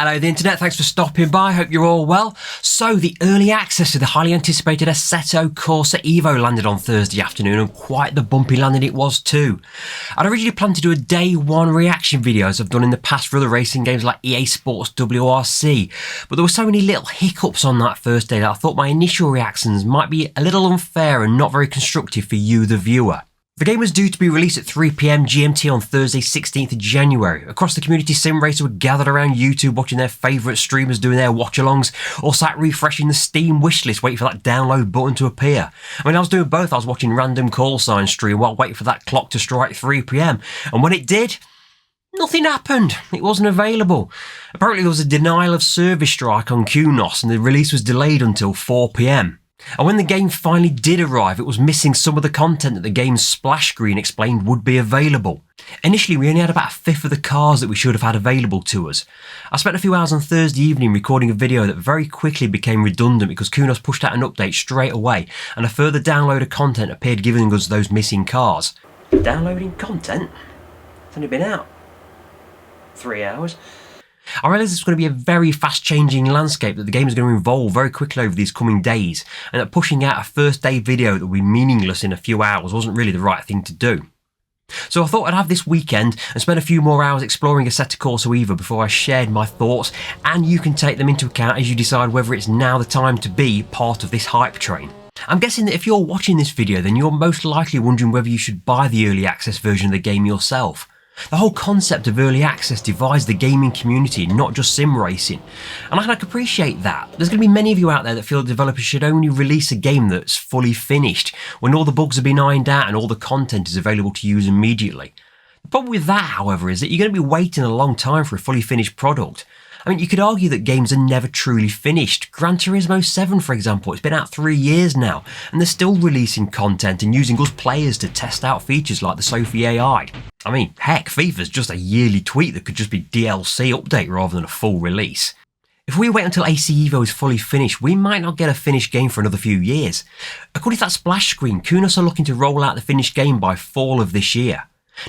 Hello the internet, thanks for stopping by, hope you're all well. So the early access to the highly anticipated Assetto Corsa Evo landed on Thursday afternoon, and quite the bumpy landing it was too. I'd originally planned to do a day one reaction video as I've done in the past for other racing games like EA Sports WRC, but there were so many little hiccups on that first day that I thought my initial reactions might be a little unfair and not very constructive for you the viewer. The game was due to be released at 3 PM GMT on Thursday 16th of January. Across the community, sim racers were gathered around YouTube watching their favourite streamers doing their watch-alongs, or sat refreshing the Steam wishlist waiting for that download button to appear. I mean, I was doing both. I was watching random call sign stream while waiting for that clock to strike 3 PM, and when it did, nothing happened. It wasn't available. Apparently there was a denial of service strike on Kunos and the release was delayed until 4 PM. And when the game finally did arrive, it was missing some of the content that the game's splash screen explained would be available. Initially, we only had about a fifth of the cars that we should have had available to us. I spent a few hours on Thursday evening recording a video that very quickly became redundant because Kunos pushed out an update straight away and a further download of content appeared giving us those missing cars. Downloading content? It's only been out 3 hours. I realised it's going to be a very fast changing landscape that the game is going to evolve very quickly over these coming days, and that pushing out a first day video that would be meaningless in a few hours wasn't really the right thing to do. So I thought I'd have this weekend and spend a few more hours exploring Assetto Corsa Evo before I shared my thoughts, and you can take them into account as you decide whether it's now the time to be part of this hype train. I'm guessing that if you're watching this video, then you're most likely wondering whether you should buy the early access version of the game yourself. The whole concept of early access divides the gaming community, not just sim racing, and I can appreciate that. There's going to be many of you out there that feel that developers should only release a game that's fully finished, when all the bugs have been ironed out and all the content is available to use immediately. The problem with that, however, is that you're going to be waiting a long time for a fully finished product. I mean, you could argue that games are never truly finished. Gran Turismo 7, for example, it's been out 3 years now, and they're still releasing content and using us players to test out features like the Sophie AI. I mean, heck, FIFA's just a yearly tweak that could just be DLC update rather than a full release. If we wait until AC Evo is fully finished, we might not get a finished game for another few years. According to that splash screen, Kunos are looking to roll out the finished game by fall of this year.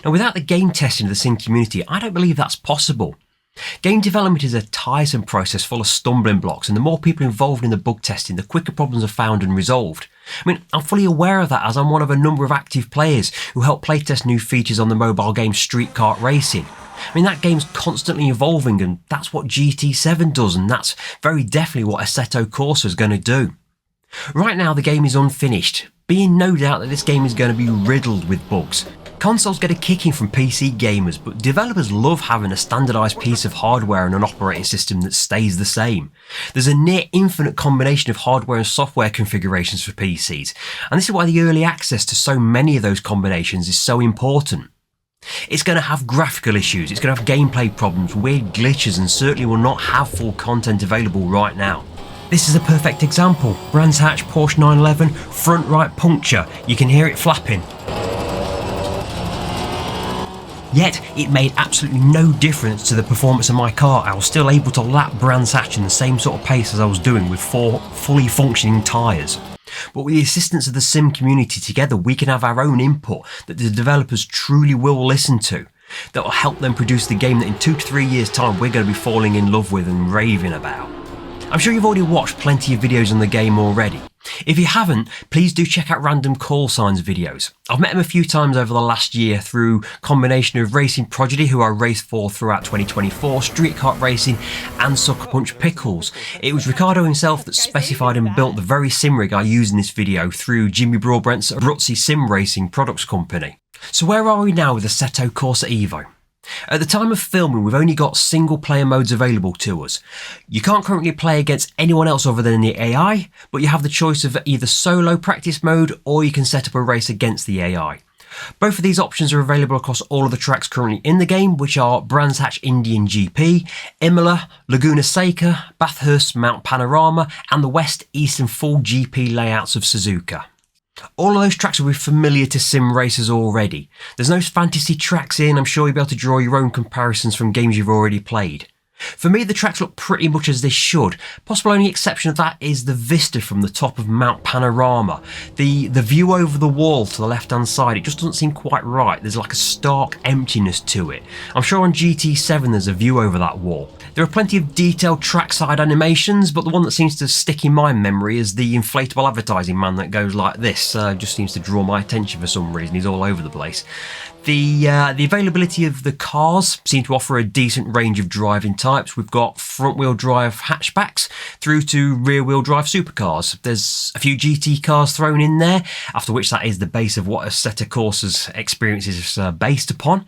Now, without the game testing of the sim community, I don't believe that's possible. Game development is a tiresome process full of stumbling blocks, and the more people involved in the bug testing, the quicker problems are found and resolved. I mean, I'm fully aware of that as I'm one of a number of active players who help playtest new features on the mobile game Street Kart Racing. I mean, that game's constantly evolving, and that's what GT7 does, and that's very definitely what Assetto Corsa is going to do. Right now the game is unfinished, being no doubt that this game is going to be riddled with bugs. Consoles get a kicking from PC gamers, but developers love having a standardised piece of hardware and an operating system that stays the same. There's a near infinite combination of hardware and software configurations for PCs, and this is why the early access to so many of those combinations is so important. It's going to have graphical issues, it's going to have gameplay problems, weird glitches, and certainly will not have full content available right now. This is a perfect example. Brands Hatch Porsche 911, front right puncture, you can hear it flapping. Yet, it made absolutely no difference to the performance of my car. I was still able to lap Brands Hatch in the same sort of pace as I was doing with 4 fully functioning tyres. But with the assistance of the sim community together, we can have our own input that the developers truly will listen to, that will help them produce the game that in 2 to 3 years' time we're going to be falling in love with and raving about. I'm sure you've already watched plenty of videos on the game already. If you haven't, please do check out Random Call Signs videos. I've met him a few times over the last year through a combination of Racing Prodigy, who I raced for throughout 2024, Street Kart Racing and Sucker Punch Pickles. It was Ricardo himself that specified and built the very sim rig I use in this video through Jimmy Broadbent's Abruzzi Sim Racing Products Company. So where are we now with Assetto Corsa Evo? At the time of filming, we've only got single player modes available to us. You can't currently play against anyone else other than the AI, but you have the choice of either solo practice mode or you can set up a race against the AI. Both of these options are available across all of the tracks currently in the game, which are Brands Hatch Indian GP, Imola, Laguna Seca, Bathurst Mount Panorama, and the West, East and full GP layouts of Suzuka. All of those tracks will be familiar to sim racers already. There's no fantasy tracks here, and I'm sure you'll be able to draw your own comparisons from games you've already played. For me, the tracks look pretty much as they should. Possible only exception of that is the vista from the top of Mount Panorama. The view over the wall to the left hand side, it just doesn't seem quite right. There's like a stark emptiness to it. I'm sure on GT7 there's a view over that wall. There are plenty of detailed trackside animations, but the one that seems to stick in my memory is the inflatable advertising man that goes like this. Just seems to draw my attention for some reason. He's all over the place. The availability of the cars seem to offer a decent range of driving types. We've got front-wheel drive hatchbacks through to rear-wheel drive supercars. There's a few GT cars thrown in there, after which that is the base of what Assetto Corsa's experience is based upon.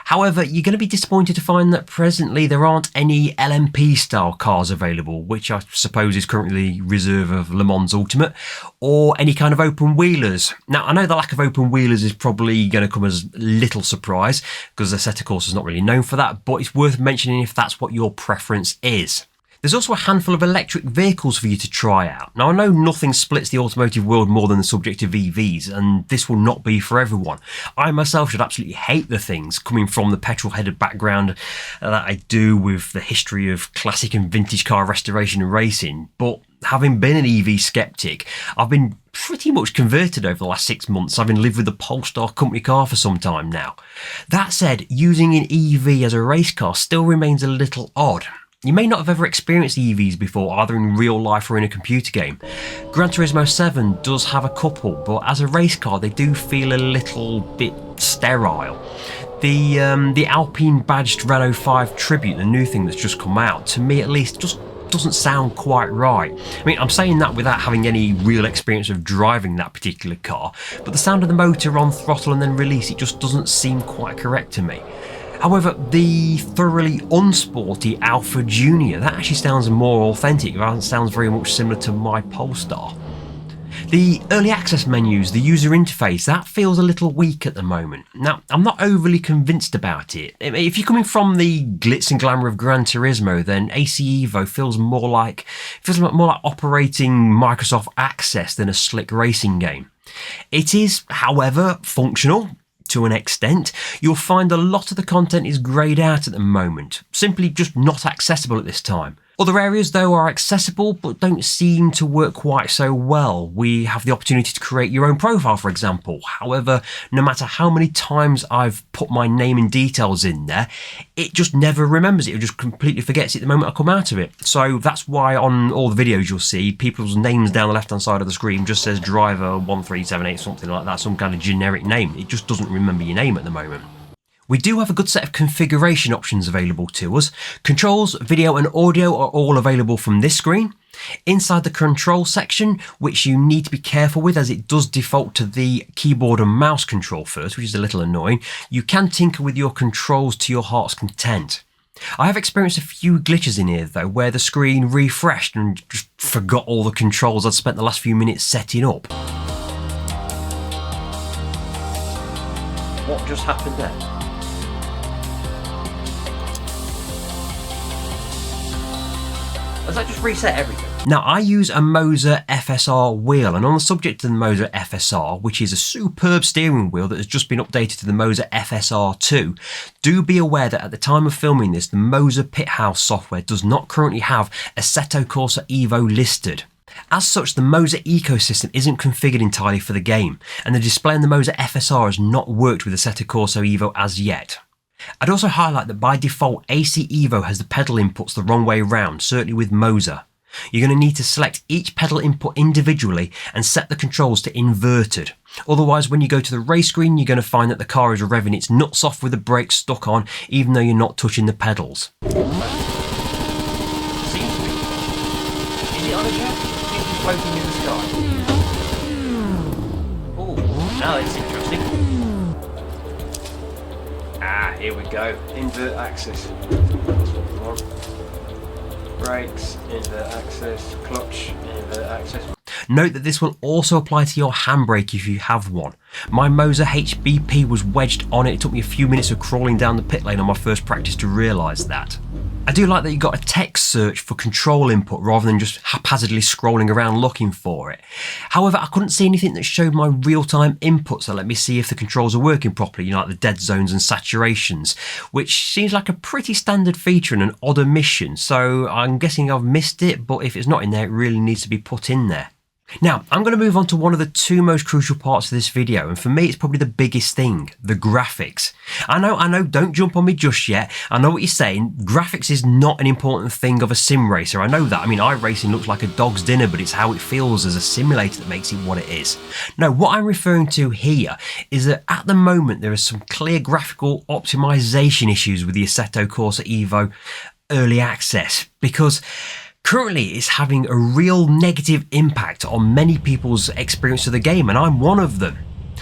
However, you're going to be disappointed to find that presently there aren't any LMP-style cars available, which I suppose is currently reserve of Le Mans Ultimate, or any kind of open-wheelers. Now, I know the lack of open-wheelers is probably going to come as little surprise, because Assetto Corsa is not really known for that, but it's worth mentioning if that's what your preference is. There's also a handful of electric vehicles for you to try out. Now, I know nothing splits the automotive world more than the subject of EVs, and this will not be for everyone. I myself should absolutely hate the things, coming from the petrol-headed background that I do with the history of classic and vintage car restoration and racing, but having been an EV skeptic, I've been pretty much converted over the last 6 months, having lived with the Polestar company car for some time now. That said, using an EV as a race car still remains a little odd. You may not have ever experienced EVs before, either in real life or in a computer game. Gran Turismo 7 does have a couple, but as a race car they do feel a little bit sterile. The Alpine badged Renault 5 Tribute, the new thing that's just come out, to me at least just doesn't sound quite right. I mean, I'm saying that without having any real experience of driving that particular car, but the sound of the motor on throttle and then release, it just doesn't seem quite correct to me. However, the thoroughly unsporty Alpha Junior, that actually sounds more authentic. It sounds very much similar to my Polestar. The early access menus, the user interface, that feels a little weak at the moment. Now, I'm not overly convinced about it. If you're coming from the glitz and glamour of Gran Turismo, then AC Evo feels more like operating Microsoft Access than a slick racing game. It is, however, functional. To an extent. You'll find a lot of the content is greyed out at the moment, simply just not accessible at this time. Other areas though are accessible but don't seem to work quite so well. We have the opportunity to create your own profile, for example. However, no matter how many times I've put my name and details in there, it just never remembers it. It just completely forgets it the moment I come out of it. So that's why on all the videos you'll see, people's names down the left hand side of the screen just says driver 1378, something like that, some kind of generic name. It just doesn't remember your name at the moment. We do have a good set of configuration options available to us. Controls, video and audio are all available from this screen. Inside the control section, which you need to be careful with as it does default to the keyboard and mouse control first, which is a little annoying, you can tinker with your controls to your heart's content. I have experienced a few glitches in here though, where the screen refreshed and just forgot all the controls I'd spent the last few minutes setting up. What just happened there? Does that just reset everything? Now, I use a Moser FSR wheel, and on the subject of the Moser FSR, which is a superb steering wheel that has just been updated to the Moser FSR 2, do be aware that at the time of filming this, the Moser Pithouse software does not currently have Assetto Corsa Evo listed. As such, the Moser ecosystem isn't configured entirely for the game, and the display on the Moser FSR has not worked with Assetto Corsa Evo as yet. I'd also highlight that by default, AC Evo has the pedal inputs the wrong way round, certainly with Moser. You're going to need to select each pedal input individually and set the controls to inverted. Otherwise, when you go to the race screen, you're going to find that the car is revving its nuts off with the brakes stuck on, even though you're not touching the pedals. Seems to be. Is it on a jet? Seems to be floating in the sky. Oh, now it's interesting. Ah, here we go. Invert axis. Brakes, invert axis, clutch, invert axis. Note that this will also apply to your handbrake if you have one. My Moser HBP was wedged on it. It took me a few minutes of crawling down the pit lane on my first practice to realise that. I do like that you got a text search for control input rather than just haphazardly scrolling around looking for it. However, I couldn't see anything that showed my real-time input, so let me see if the controls are working properly, like the dead zones and saturations, which seems like a pretty standard feature and an odd omission, so I'm guessing I've missed it, but if it's not in there, it really needs to be put in there. Now, I'm going to move on to one of the two most crucial parts of this video, and for me it's probably the biggest thing, the graphics. I know, don't jump on me just yet. I know what you're saying, graphics is not an important thing of a sim racer, I know that. I mean, iRacing looks like a dog's dinner, but it's how it feels as a simulator that makes it what it is. No, what I'm referring to here is that at the moment there are some clear graphical optimization issues with the Assetto Corsa Evo early access, because currently, it's having a real negative impact on many people's experience of the game, and I'm one of them.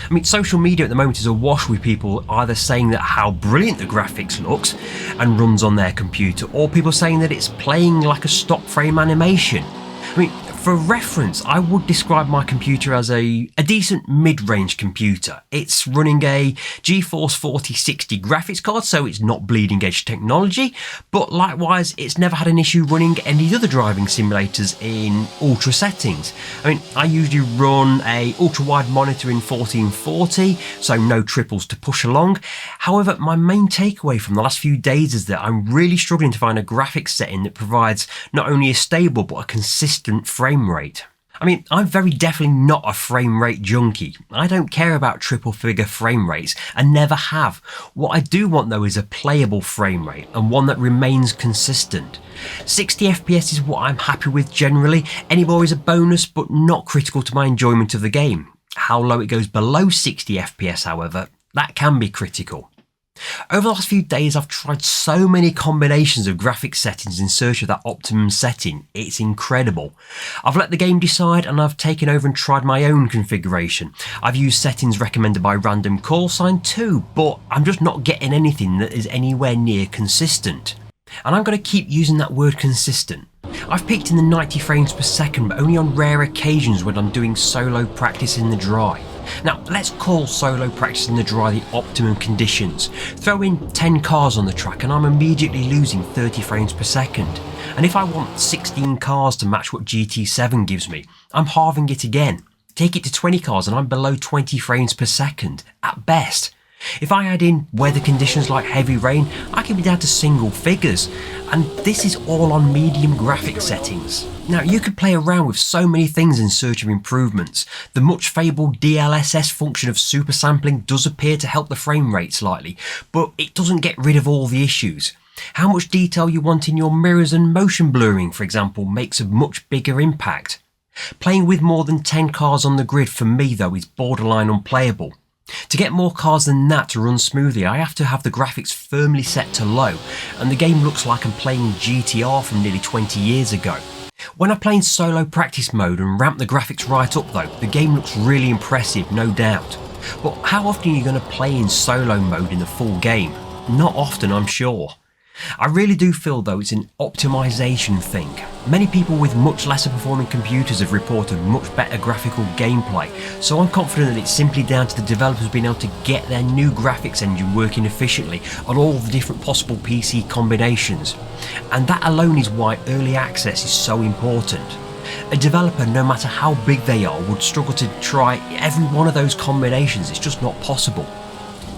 I mean, social media at the moment is awash with people either saying that how brilliant the graphics looks and runs on their computer, or people saying that it's playing like a stop frame animation. I mean, for reference, I would describe my computer as a decent mid-range computer. It's running a GeForce 4060 graphics card, so it's not bleeding edge technology, but likewise, it's never had an issue running any other driving simulators in ultra settings. I mean, I usually run a ultra-wide monitor in 1440, so no triples to push along. However, my main takeaway from the last few days is that I'm really struggling to find a graphics setting that provides not only a stable, but a consistent frame rate. I mean, I'm very definitely not a frame rate junkie. I don't care about triple figure frame rates and never have. What I do want though is a playable frame rate and one that remains consistent. 60 FPS is what I'm happy with generally. Any more is a bonus, but not critical to my enjoyment of the game. How low it goes below 60 FPS, however, that can be critical. Over the last few days, I've tried so many combinations of graphics settings in search of that optimum setting. It's incredible. I've let the game decide and I've taken over and tried my own configuration. I've used settings recommended by random call sign too, but I'm just not getting anything that is anywhere near consistent. And I'm going to keep using that word consistent. I've peaked in the 90 frames per second, but only on rare occasions when I'm doing solo practice in the dry. Now, let's call solo practice in the dry the optimum conditions. Throw in 10 cars on the track and I'm immediately losing 30 frames per second. And if I want 16 cars to match what GT7 gives me, I'm halving it again. Take it to 20 cars and I'm below 20 frames per second, at best. If I add in weather conditions like heavy rain, I can be down to single figures, and this is all on medium graphic settings. Now, you could play around with so many things in search of improvements. The much fabled DLSS function of super sampling does appear to help the frame rate slightly, but it doesn't get rid of all the issues. How much detail you want in your mirrors and motion blurring, for example, makes a much bigger impact. Playing with more than 10 cars on the grid for me though is borderline unplayable. To get more cars than that to run smoothly, I have to have the graphics firmly set to low, and the game looks like I'm playing GTR from nearly 20 years ago. When I play in solo practice mode and ramp the graphics right up though, the game looks really impressive, no doubt. But how often are you going to play in solo mode in the full game? Not often, I'm sure. I really do feel though it's an optimization thing. Many people with much lesser performing computers have reported much better graphical gameplay, so I'm confident that it's simply down to the developers being able to get their new graphics engine working efficiently on all the different possible PC combinations. And that alone is why early access is so important. A developer, no matter how big they are, would struggle to try every one of those combinations. It's just not possible.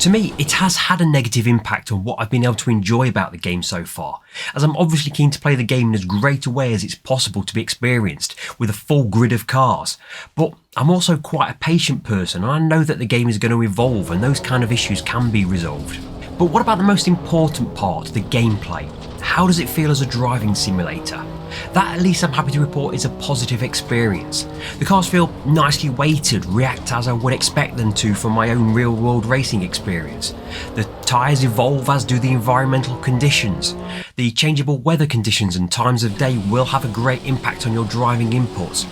To me, it has had a negative impact on what I've been able to enjoy about the game so far, as I'm obviously keen to play the game in as great a way as it's possible to be experienced, with a full grid of cars. But I'm also quite a patient person, and I know that the game is going to evolve and those kind of issues can be resolved. But what about the most important part, the gameplay? How does it feel as a driving simulator? That, at least I'm happy to report, is a positive experience. The cars feel nicely weighted, react as I would expect them to from my own real world racing experience. The tyres evolve as do the environmental conditions. The changeable weather conditions and times of day will have a great impact on your driving inputs.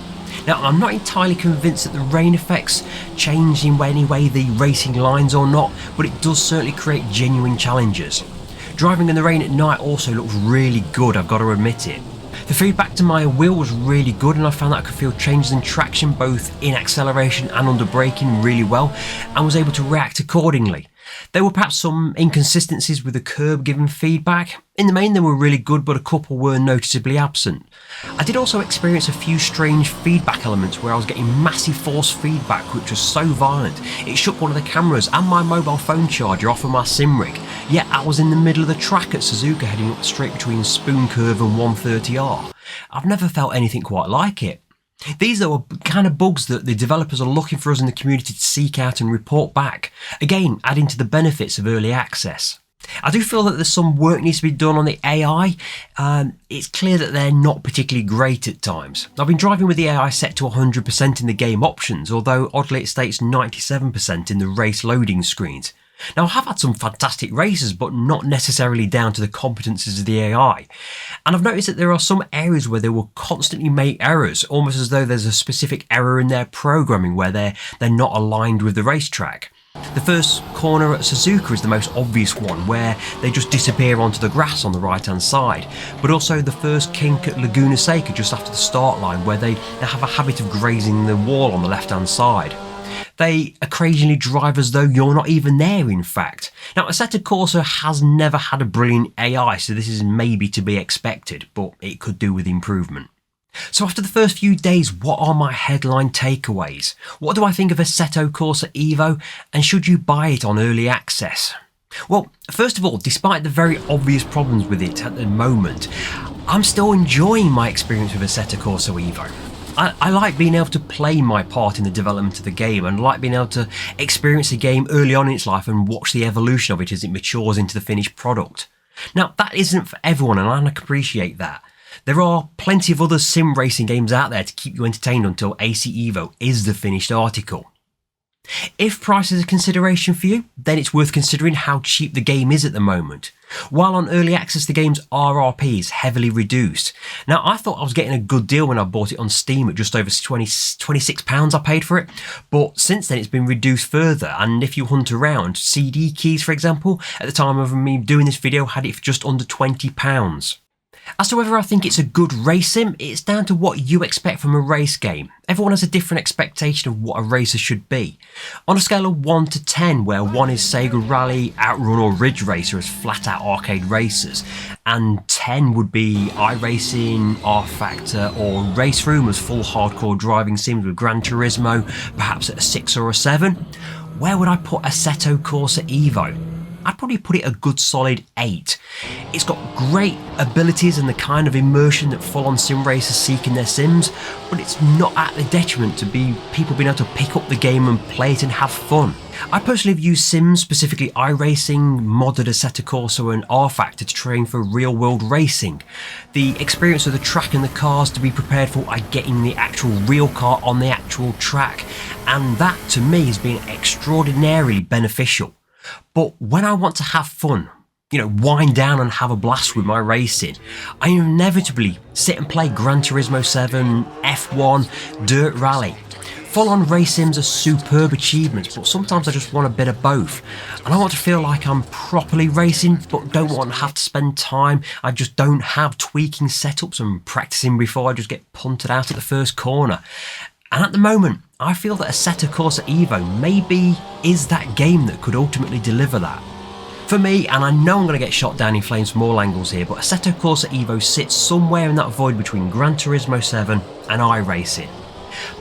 Now, I'm not entirely convinced that the rain effects change in any way the racing lines or not, but it does certainly create genuine challenges. Driving in the rain at night also looks really good, I've got to admit it. The feedback to my wheel was really good, and I found that I could feel changes in traction both in acceleration and under braking really well, and was able to react accordingly. There were perhaps some inconsistencies with the curb giving feedback. In the main they were really good, but a couple were noticeably absent. I did also experience a few strange feedback elements where I was getting massive force feedback which was so violent it shook one of the cameras and my mobile phone charger off of my sim rig, yet I was in the middle of the track at Suzuka heading up straight between Spoon Curve and 130R. I've never felt anything quite like it. These are kind of bugs that the developers are looking for us in the community to seek out and report back, again adding to the benefits of early access. I do feel that there's some work needs to be done on the AI. It's clear that they're not particularly great at times. I've been driving with the AI set to 100% in the game options, although oddly it states 97% in the race loading screens. Now I have had some fantastic races, but not necessarily down to the competences of the AI. And I've noticed that there are some areas where they will constantly make errors, almost as though there's a specific error in their programming where they're not aligned with the racetrack. The first corner at Suzuka is the most obvious one, where they just disappear onto the grass on the right hand side, but also the first kink at Laguna Seca just after the start line, where they have a habit of grazing the wall on the left hand side. They occasionally drive as though you're not even there, in fact. Now, Assetto Corsa has never had a brilliant AI, so this is maybe to be expected, but it could do with improvement. So after the first few days, what are my headline takeaways? What do I think of Assetto Corsa Evo, and should you buy it on early access? Well, first of all, despite the very obvious problems with it at the moment, I'm still enjoying my experience with Assetto Corsa Evo. I like being able to play my part in the development of the game, and like being able to experience the game early on in its life and watch the evolution of it as it matures into the finished product. Now, that isn't for everyone, and I can appreciate that. There are plenty of other sim racing games out there to keep you entertained until AC Evo is the finished article. If price is a consideration for you, then it's worth considering how cheap the game is at the moment. While on early access the game's RRP is heavily reduced. Now I thought I was getting a good deal when I bought it on Steam at just over £26 I paid for it, but since then it's been reduced further, and if you hunt around, CD keys for example, at the time of me doing this video had it for just under £20. As to whether I think it's a good race sim, it's down to what you expect from a race game. Everyone has a different expectation of what a racer should be. On a scale of 1 to 10, where 1 is Sega Rally, Outrun or Ridge Racer as flat out arcade racers, and 10 would be iRacing, R-Factor or Race Room as full hardcore driving sims with Gran Turismo, perhaps at a 6 or a 7, where would I put Assetto Corsa Evo? I'd probably put it a good solid 8. It's got great abilities and the kind of immersion that full-on sim racers seek in their sims, but it's not at the detriment to people being able to pick up the game and play it and have fun. I personally have used sims, specifically iRacing, modded Assetto Corsa and R-Factor to train for real-world racing. The experience of the track and the cars to be prepared for getting the actual real car on the actual track, and that to me has been extraordinarily beneficial. But when I want to have fun, wind down and have a blast with my racing, I inevitably sit and play Gran Turismo 7, F1, Dirt Rally. Full-on race sims are superb achievements, but sometimes I just want a bit of both. And I want to feel like I'm properly racing, but don't want to have to spend time. I just don't have tweaking setups and practicing before I just get punted out at the first corner. And at the moment, I feel that Assetto Corsa Evo maybe is that game that could ultimately deliver that. For me, and I know I'm going to get shot down in flames from all angles here, but Assetto Corsa Evo sits somewhere in that void between Gran Turismo 7 and iRacing,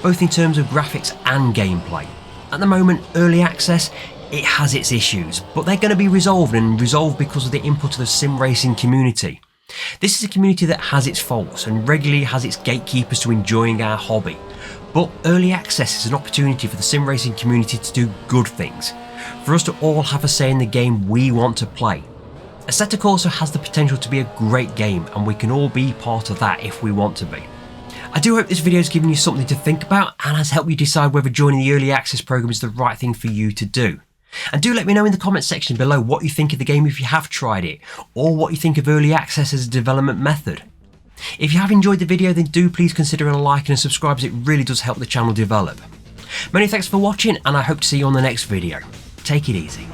both in terms of graphics and gameplay. At the moment, early access, it has its issues, but they're going to be resolved, and resolved because of the input of the sim racing community. This is a community that has its faults and regularly has its gatekeepers to enjoying our hobby. But early access is an opportunity for the sim racing community to do good things, for us to all have a say in the game we want to play. Assetto Corsa has the potential to be a great game, and we can all be part of that if we want to be. I do hope this video has given you something to think about and has helped you decide whether joining the early access program is the right thing for you to do. And do let me know in the comments section below what you think of the game if you have tried it, or what you think of early access as a development method. If you have enjoyed the video, then do please consider a like and a subscribe, as it really does help the channel develop. Many thanks for watching, and I hope to see you on the next video. Take it easy.